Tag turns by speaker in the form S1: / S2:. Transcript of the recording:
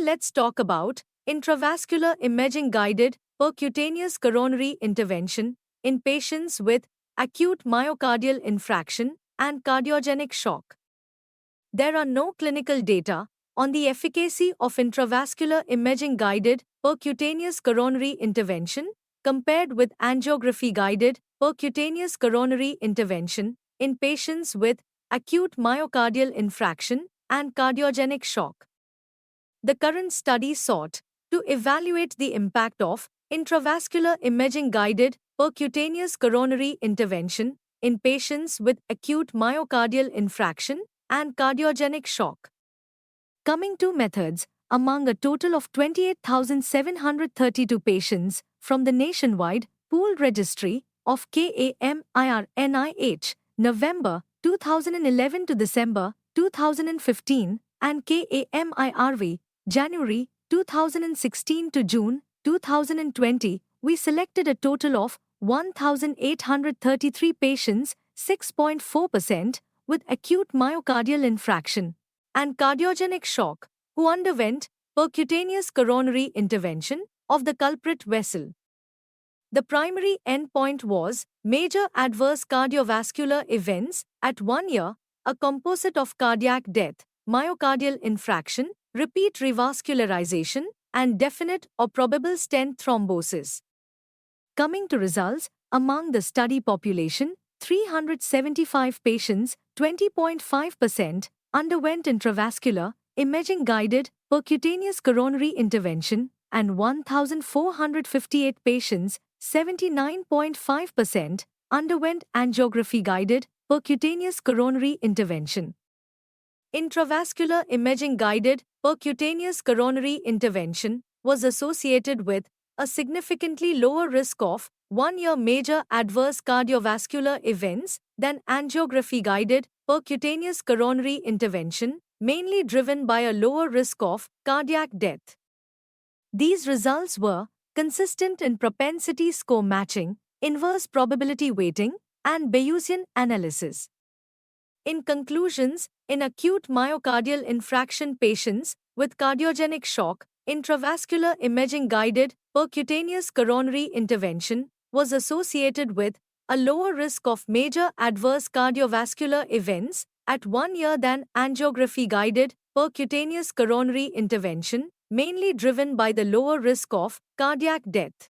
S1: let's talk about intravascular imaging guided percutaneous coronary intervention in patients with acute myocardial infarction and cardiogenic shock. There are no clinical data on the efficacy of intravascular imaging guided percutaneous coronary intervention compared with angiography guided percutaneous coronary intervention in patients with acute myocardial infarction and cardiogenic shock. The current study sought to evaluate the impact of intravascular imaging guided percutaneous coronary intervention in patients with acute myocardial infarction and cardiogenic shock. Coming to methods, among a total of 28,732 patients from the nationwide pooled registry of KAMIR-NIH, November 2011 to December 2015, and KAMIRV, January 2016 to June 2020, we selected a total of 1,833 patients, 6.4%, with acute myocardial infarction and cardiogenic shock, who underwent percutaneous coronary intervention of the culprit vessel. The primary endpoint was major adverse cardiovascular events at 1 year, a composite of cardiac death, myocardial infarction, repeat revascularization, and definite or probable stent thrombosis. Coming to results, among the study population, 375 patients, 20.5%, underwent intravascular, imaging-guided, percutaneous coronary intervention, and 1,458 patients, 79.5%, underwent angiography-guided, percutaneous coronary intervention. Intravascular imaging-guided, percutaneous coronary intervention was associated with a significantly lower risk of 1-year major adverse cardiovascular events than angiography-guided percutaneous coronary intervention, mainly driven by a lower risk of cardiac death. These results were consistent in propensity score matching, inverse probability weighting, and Bayesian analysis. In conclusions, in acute myocardial infarction patients with cardiogenic shock, intravascular imaging-guided percutaneous coronary intervention was associated with a lower risk of major adverse cardiovascular events at 1 year than angiography-guided percutaneous coronary intervention, mainly driven by the lower risk of cardiac death.